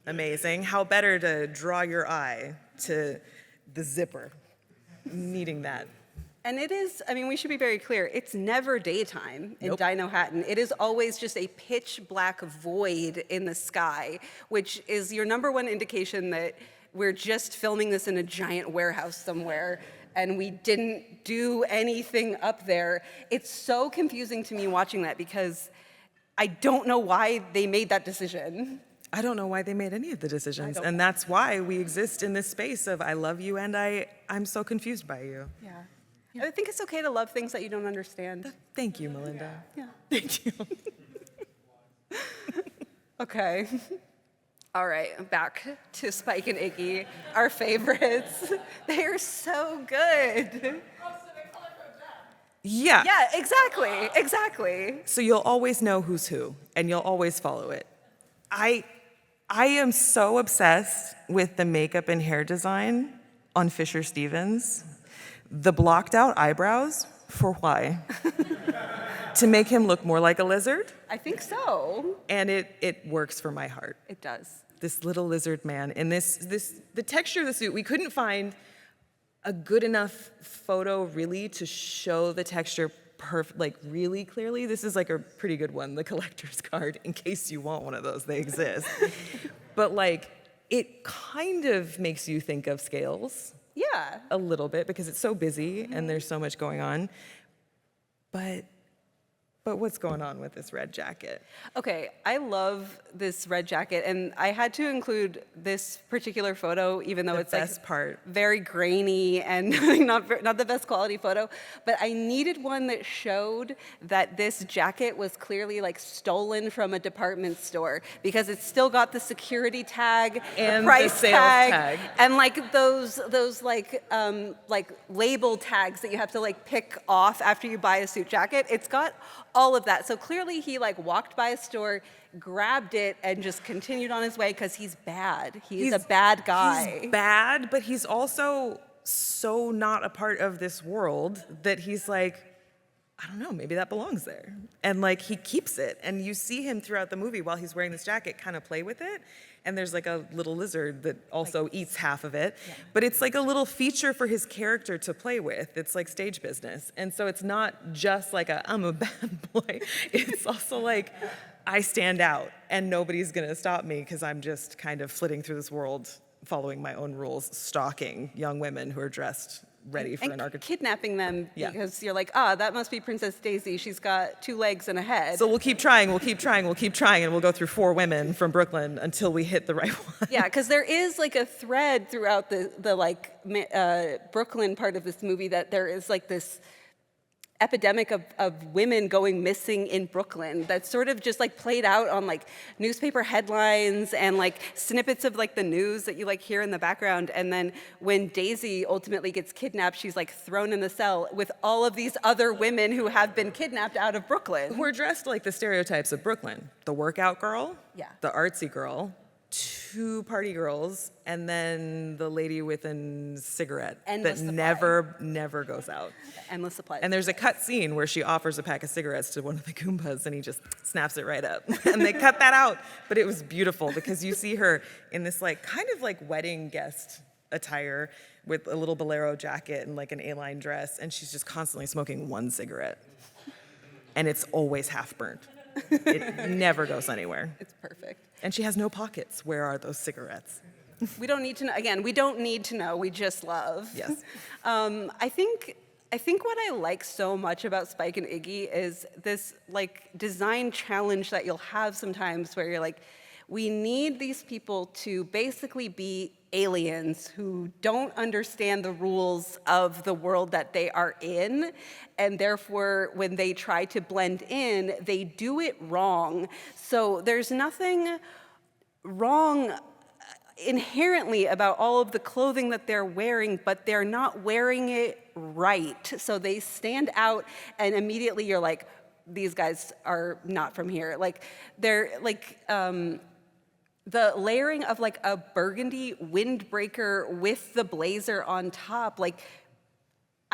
amazing. How better to draw your eye to the zipper, needing that. And it is, I mean, we should be very clear, it's never daytime in Nope. Dino Hatton. It is always just a pitch black void in the sky, which is your number one indication that we're just filming this in a giant warehouse somewhere and we didn't do anything up there. It's so confusing to me watching that because I don't know why they made that decision. I don't know why they made any of the decisions. don't And know. that's why we exist in this space of I love you and I'm so confused by you. Yeah. I think it's okay to love things that you don't understand. Thank you, Melinda. Yeah. Thank you. Okay. All right, back to Spike and Iggy, our favorites. They are so good. Yeah. Yeah, exactly. So you'll always know who's who, and you'll always follow it. I am so obsessed with the makeup and hair design on Fisher Stevens. The blocked out eyebrows, for why? To make him look more like a lizard, I think so. and it works for my heart. It does. This little lizard man, and the texture of the suit, we couldn't find a good enough photo really to show the texture like really clearly. This is like a pretty good one, the collector's card, in case you want one of those, they exist. But like, it kind of makes you think of Scales Yeah. a little bit because it's so busy and there's so much going on. But what's going on with this red jacket? Okay, I love this red jacket, and I had to include this particular photo, even though The it's best like part. very grainy and not the best quality photo. But I needed one that showed that this jacket was clearly like stolen from a department store because it's still got the security tag, And the price the sales tag. and like those like label tags that you have to like pick off after you buy a suit jacket. It's got all of that. So clearly he like walked by a store, grabbed it, and just continued on his way because he's bad. He's a bad guy. He's bad, but he's also so not a part of this world that he's like, I don't know, maybe that belongs there. And like he keeps it. And you see him throughout the movie while he's wearing this jacket kind of play with it. And there's like a little lizard that also eats half of it. Yeah. But it's like a little feature for his character to play with. It's like stage business. And so it's not just like I'm a bad boy. It's also like I stand out and nobody's gonna stop me because I'm just kind of flitting through this world following my own rules, stalking young women who are dressed ready for and an archetype. kidnapping them Yeah. because you're like, that must be Princess Daisy. She's got 2 legs and a head. So we'll keep trying, and we'll go through 4 women from Brooklyn until we hit the right one. Yeah, because there is like a thread throughout the Brooklyn part of this movie that there is like this epidemic of women going missing in Brooklyn that's sort of just like played out on like newspaper headlines and like snippets of like the news that you like hear in the background. And then when Daisy ultimately gets kidnapped, she's like thrown in the cell with all of these other women who have been kidnapped out of Brooklyn. Who are dressed like the stereotypes of Brooklyn. The workout girl, Yeah. the artsy girl, 2 party girls, and then the lady with a cigarette Endless that supply. never goes out. Endless supply. And there's a cut scene where she offers a pack of cigarettes to one of the Goombas and he just snaps it right up. And they cut that out, but it was beautiful because you see her in this like kind of like wedding guest attire with a little bolero jacket and like an A-line dress, and she's just constantly smoking 1 cigarette. And it's always half burnt. It never goes anywhere. It's perfect. And she has no pockets. Where are those cigarettes? We don't need to know. Again, we don't need to know. We just love. Yes. I think what I like so much about Spike and Iggy is this like design challenge that you'll have sometimes where you're like, we need these people to basically be aliens who don't understand the rules of the world that they are in, and therefore when they try to blend in, they do it wrong. So there's nothing wrong inherently about all of the clothing that they're wearing, but they're not wearing it right. So they stand out, and immediately you're like, these guys are not from here. Like they're like the layering of like a burgundy windbreaker with the blazer on top, like,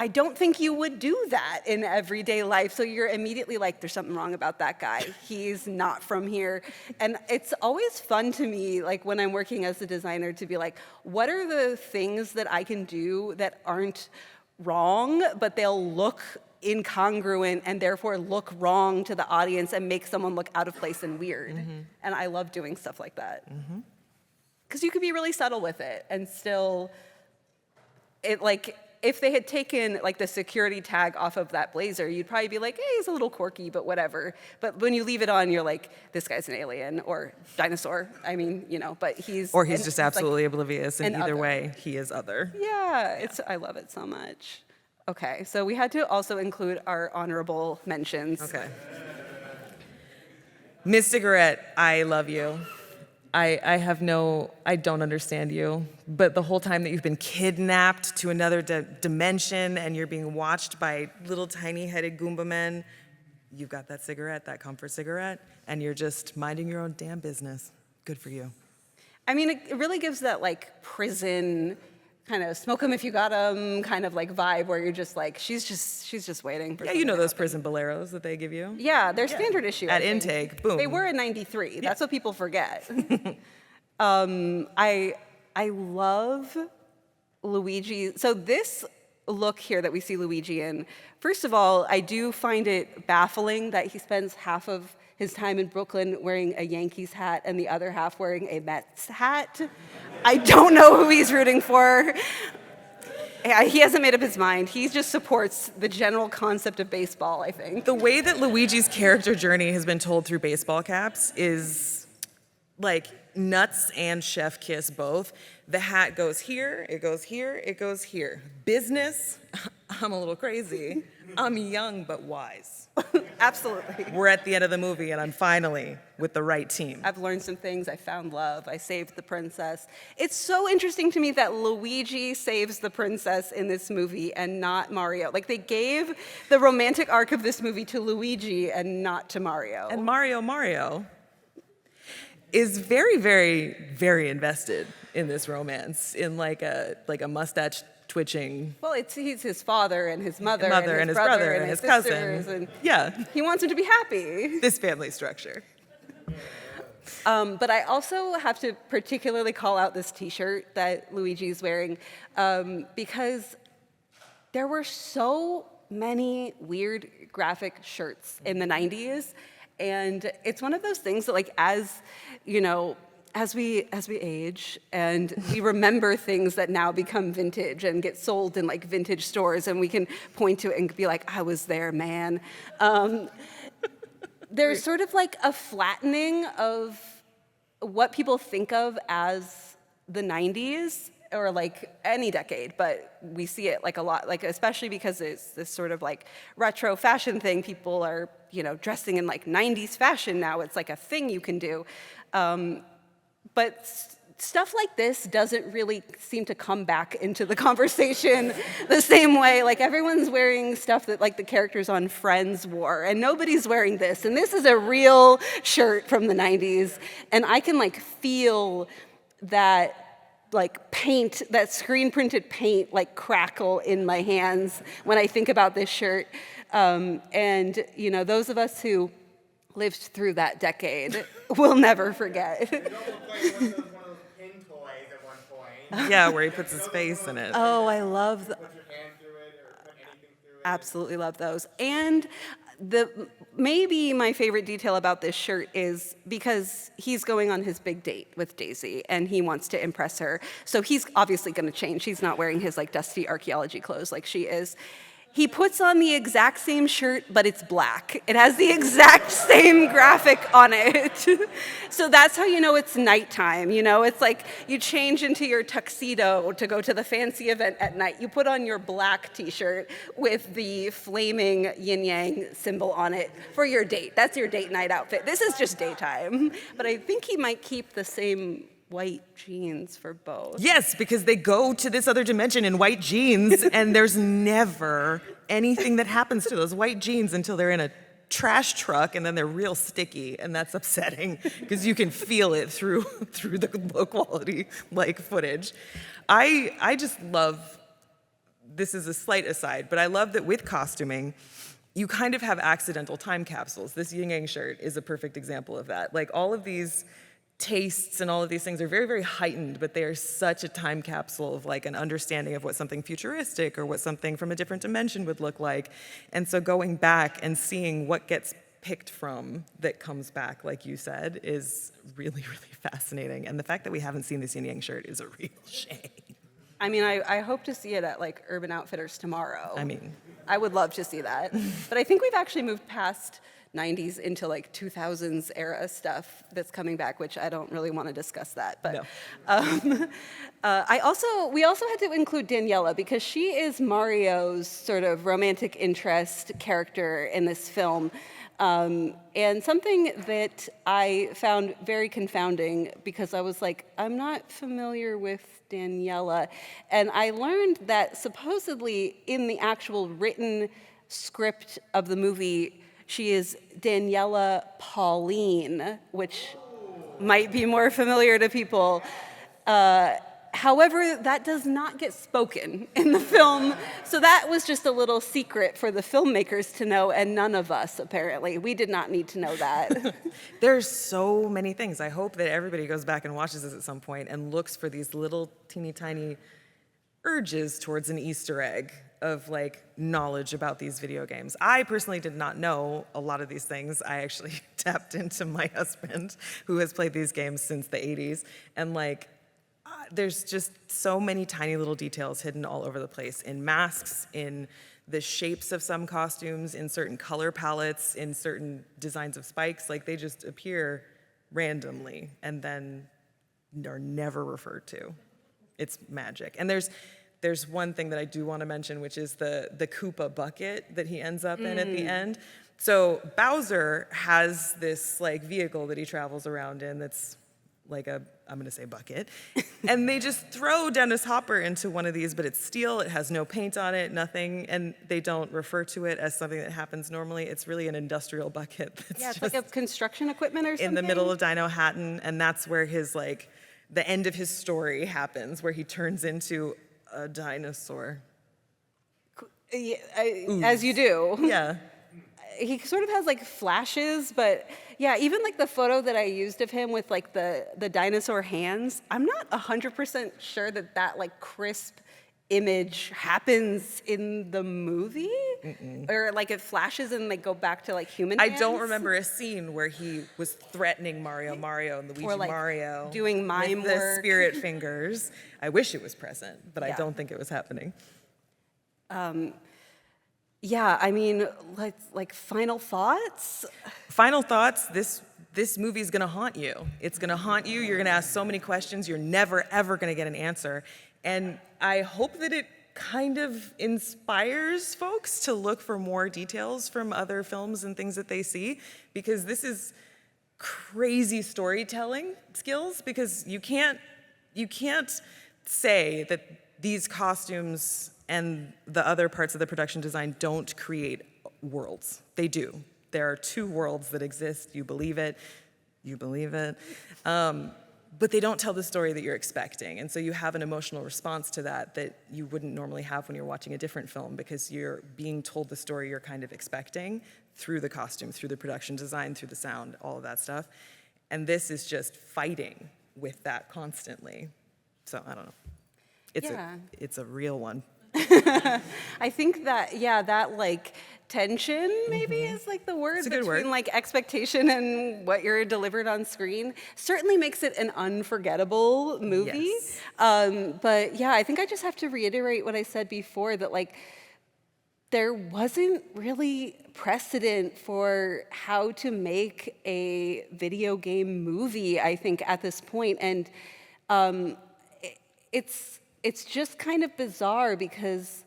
I don't think you would do that in everyday life. So you're immediately like, there's something wrong about that guy. He's not from here. And it's always fun to me, like when I'm working as a designer, to be like, what are the things that I can do that aren't wrong, but they'll look incongruent and therefore look wrong to the audience and make someone look out of place and weird. And I love doing stuff like that. Because you could be really subtle with it and still, it like, if they had taken like the security tag off of that blazer, you'd probably be like, hey, he's a little quirky, but whatever. But when you leave it on, you're like, this guy's an alien or dinosaur. I mean, you know, but he's... Or he's and just like absolutely oblivious, and an either other. way, he is other. Yeah, I love it so much. Okay, so we had to also include our honorable mentions. Okay. Miss Cigarette, I love you. I don't understand you, but the whole time that you've been kidnapped to another dimension and you're being watched by little tiny headed Goomba men, you've got that cigarette, that comfort cigarette, and you're just minding your own damn business. Good for you. I mean, it really gives that like prison kind of smoke 'em if you got 'em kind of like vibe where you're just like, she's just waiting for Yeah, you know something those to happen. prison boleros that they give you? Yeah, they're standard issue. At I think. intake, boom. They were in '93. That's what people forget. I love Luigi. So this look here that we see Luigi in, first of all, I do find it baffling that he spends half of his time in Brooklyn wearing a Yankees hat and the other half wearing a Mets hat. I don't know who he's rooting for. Yeah, he hasn't made up his mind. He just supports the general concept of baseball, I think. The way that Luigi's character journey has been told through baseball caps is like nuts and chef kiss both. The hat goes here, it goes here, it goes here. Business, I'm a little crazy. I'm young but wise. Absolutely. We're at the end of the movie and I'm finally with the right team. I've learned some things. I found love. I saved the princess. It's so interesting to me that Luigi saves the princess in this movie and not Mario. Like they gave the romantic arc of this movie to Luigi and not to Mario. And Mario is very, very, very invested in this romance, in like a mustache twitching Well, he's his father and his mother, and his brother and his cousin. sisters, and Yeah, he wants him to be happy. this family structure. But I also have to particularly call out this T-shirt that Luigi's wearing because there were so many weird graphic shirts in the 90s, and it's one of those things that, like, as you know, as we age and we remember things that now become vintage and get sold in like vintage stores, and we can point to it and be like, I was there, man. There's sort of like a flattening of what people think of as the 90s or like any decade, but we see it like a lot, like especially because it's this sort of like retro fashion thing. People are, you know, dressing in like 90s fashion now. It's like a thing you can do. But stuff like this doesn't really seem to come back into the conversation the same way. Like everyone's wearing stuff that like the characters on Friends wore, and nobody's wearing this. And this is a real shirt from the 90s. And I can like feel that like paint, that screen printed paint like crackle in my hands when I think about this shirt. And you know, those of us who lived through that decade will never forget. It almost looked like one of those pin toys at one point. Yeah, where he puts his face in it. Oh, I love Put your hand through it or put anything through it. absolutely love those. And maybe my favorite detail about this shirt is because he's going on his big date with Daisy and he wants to impress her. So he's obviously going to change. He's not wearing his like dusty archaeology clothes like she is. He puts on the exact same shirt, but it's black. It has the exact same graphic on it. So that's how you know it's nighttime. You know, it's like you change into your tuxedo to go to the fancy event at night. You put on your black t-shirt with the flaming yin-yang symbol on it for your date. That's your date night outfit. This is just daytime. But I think he might keep the same white jeans for both. Yes, because they go to this other dimension in white jeans, and there's never anything that happens to those white jeans until they're in a trash truck, and then they're real sticky, and that's upsetting because you can feel it through the low quality like footage. I just love, this is a slight aside, but I love that with costuming, you kind of have accidental time capsules. This yin yang shirt is a perfect example of that. Like, all of these tastes and all of these things are very, very heightened, but they are such a time capsule of like an understanding of what something futuristic or what something from a different dimension would look like. And so going back and seeing what gets picked from that comes back, like you said, is really, really fascinating. And the fact that we haven't seen this yin yang shirt is a real shame. I mean, I hope to see it at like Urban Outfitters tomorrow. I mean, I would love to see that. But I think we've actually moved past 90s into like 2000s era stuff that's coming back, which I don't really want to discuss that. But no. we also had to include Daniela because she is Mario's sort of romantic interest character in this film. And something that I found very confounding because I was like, I'm not familiar with Daniela. And I learned that supposedly in the actual written script of the movie, she is Daniela Pauline, which might be more familiar to people. However, that does not get spoken in the film. So that was just a little secret for the filmmakers to know, and none of us, apparently. We did not need to know that. There's so many things. I hope that everybody goes back and watches this at some point and looks for these little teeny tiny urges towards an Easter egg of like knowledge about these video games. I personally did not know a lot of these things. I actually tapped into my husband, who has played these games since the 80s, and like there's just so many tiny little details hidden all over the place, in masks, in the shapes of some costumes, in certain color palettes, in certain designs of spikes. Like, they just appear randomly and then are never referred to. It's magic. And there's one thing that I do want to mention, which is the Koopa bucket that he ends up in at the end. So Bowser has this like vehicle that he travels around in that's like a, I'm gonna say bucket. And they just throw Dennis Hopper into one of these, but it's steel, it has no paint on it, nothing, and they don't refer to it as something that happens normally. It's really an industrial bucket that's Yeah, it's just like a construction equipment or something. in the middle of Dino Hatton, and that's where his like, the end of his story happens, where he turns into a dinosaur. Yeah, as you do. Yeah. He sort of has like flashes, but yeah, even like the photo that I used of him with like the dinosaur hands, I'm not 100% sure that that like crisp image happens in the movie. Or like it flashes and they go back to like human hands. I don't remember a scene where he was threatening Mario and Luigi Or, like, Mario doing mime with the work. spirit fingers. I wish it was present, but I Yeah. don't think it was happening. Yeah, I mean, like final thoughts? Final thoughts, this movie's gonna haunt you. It's gonna haunt you, you're gonna ask so many questions, you're never, ever gonna get an answer. And I hope that it kind of inspires folks to look for more details from other films and things that they see, because this is crazy storytelling skills, because you can't say that these costumes and the other parts of the production design don't create worlds. They do. There are two worlds that exist. You believe it. But they don't tell the story that you're expecting. And so you have an emotional response to that you wouldn't normally have when you're watching a different film, because you're being told the story you're kind of expecting through the costume, through the production design, through the sound, all of that stuff. And this is just fighting with that constantly. So I don't know. It's a real one. I think that, yeah, that like tension maybe is like the word It's a good between word. like expectation and what you're delivered on screen certainly makes it an unforgettable movie. Yes. But yeah, I think I just have to reiterate what I said before, that like there wasn't really precedent for how to make a video game movie, I think, at this point. And it's just kind of bizarre, because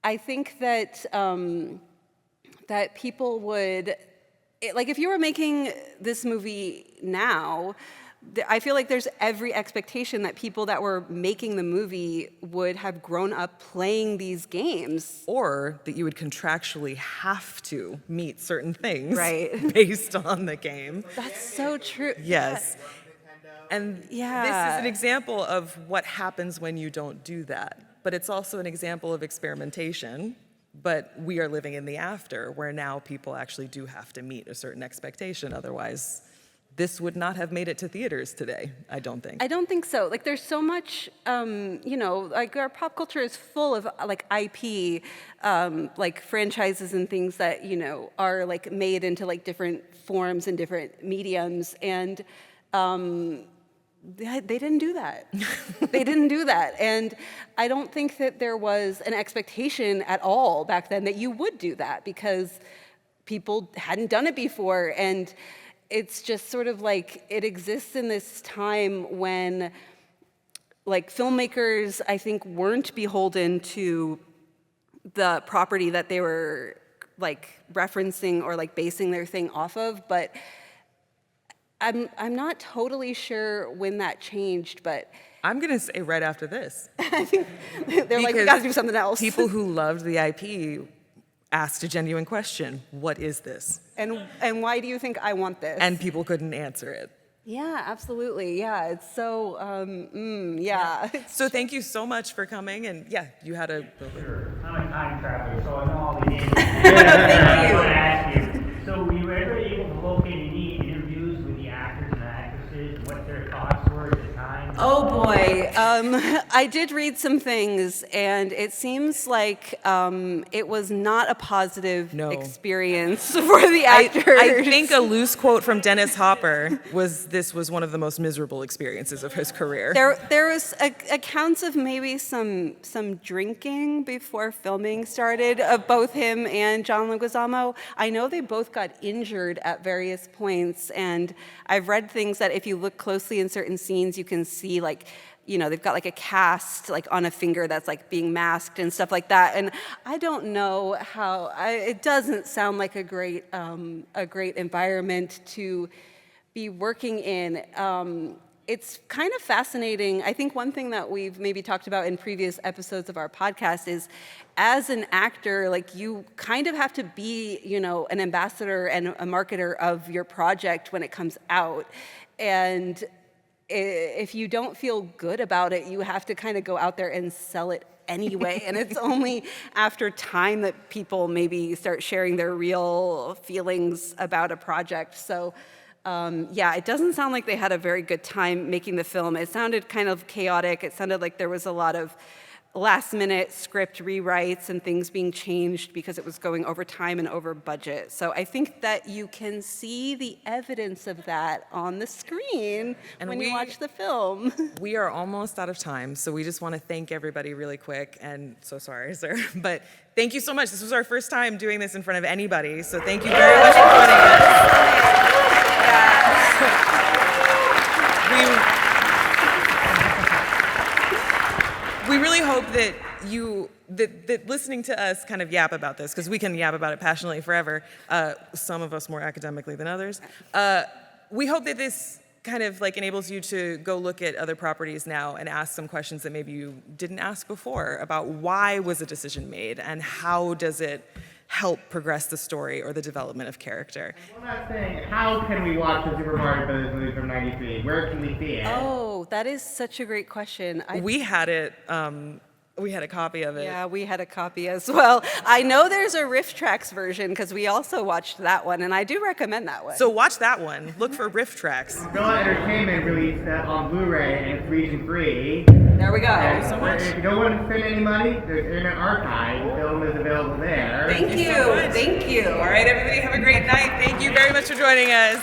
I think that that people would, like if you were making this movie now, I feel like there's every expectation that people that were making the movie would have grown up playing these games. Or that you would contractually have to meet certain things Right. based on the game. That's so true. Yes. And this is Yeah. an example of what happens when you don't do that. But it's also an example of experimentation. But we are living in the after, where now people actually do have to meet a certain expectation. Otherwise, this would not have made it to theaters today, I don't think. I don't think so. Like, there's so much, like our pop culture is full of like IP, like franchises and things that, are like made into like different forms and different mediums. And they didn't do that. They didn't do that. And I don't think that there was an expectation at all back then that you would do that, because people hadn't done it before. And it's just sort of like it exists in this time when like filmmakers, I think, weren't beholden to the property that they were like referencing or like basing their thing off of. But I'm not totally sure when that changed, but I'm going to say right after this. they're like, we Because got to do something else. People who loved the IP asked a genuine question: what is this? And why do you think I want this? And people couldn't answer it. Yeah, absolutely. Yeah, it's so, yeah. So thank you so much for coming. And yeah, you had a... Sure. I'm a time traveler, so I know all the names. Thank you. I want to ask you, so were you ever able to locate any interviews with the actors and actresses, and what their thoughts were at the time? Oh boy, I did read some things, and it seems like it was not a positive No. experience for the actors. I think a loose quote from Dennis Hopper was, "This was one of the most miserable experiences of his career." There was accounts of maybe some drinking before filming started of both him and John Leguizamo. I know they both got injured at various points, and I've read things that if you look closely in certain scenes, you can see like, they've got like a cast like on a finger that's like being masked and stuff like that. And I don't know how. It doesn't sound like a great environment to be working in. It's kind of fascinating. I think one thing that we've maybe talked about in previous episodes of our podcast is, as an actor, like you kind of have to be, an ambassador and a marketer of your project when it comes out. And if you don't feel good about it, you have to kind of go out there and sell it anyway. And it's only after time that people maybe start sharing their real feelings about a project. So it doesn't sound like they had a very good time making the film. It sounded kind of chaotic. It sounded like there was a lot of last-minute script rewrites and things being changed because it was going over time and over budget. So I think that you can see the evidence of that on the screen when you watch the film. We are almost out of time, so we just want to thank everybody really quick. And so sorry, sir, but thank you so much. This was our first time doing this in front of anybody, so thank you very much for joining us. We really hope that that listening to us kind of yap about this, because we can yap about it passionately forever, some of us more academically than others. We hope that this kind of like enables you to go look at other properties now and ask some questions that maybe you didn't ask before about why was a decision made and how does it help progress the story or the development of character. One last thing, how can we watch the Super Mario Bros. Movie from '93? Where can we see it? Oh, that is such a great question. We had it. We had a copy of it. Yeah, we had a copy as well. I know there's a Riff Tracks version because we also watched that one, and I do recommend that one. So watch that one. Look for Riff Tracks. Villa Entertainment released that on Blu-ray, and it's region free. There we go. And so much. if you don't want to spend any money, there's Internet Archive. The film is available there. Thank you. Thank you. All right, everybody, have a great night. Thank you very much for joining us.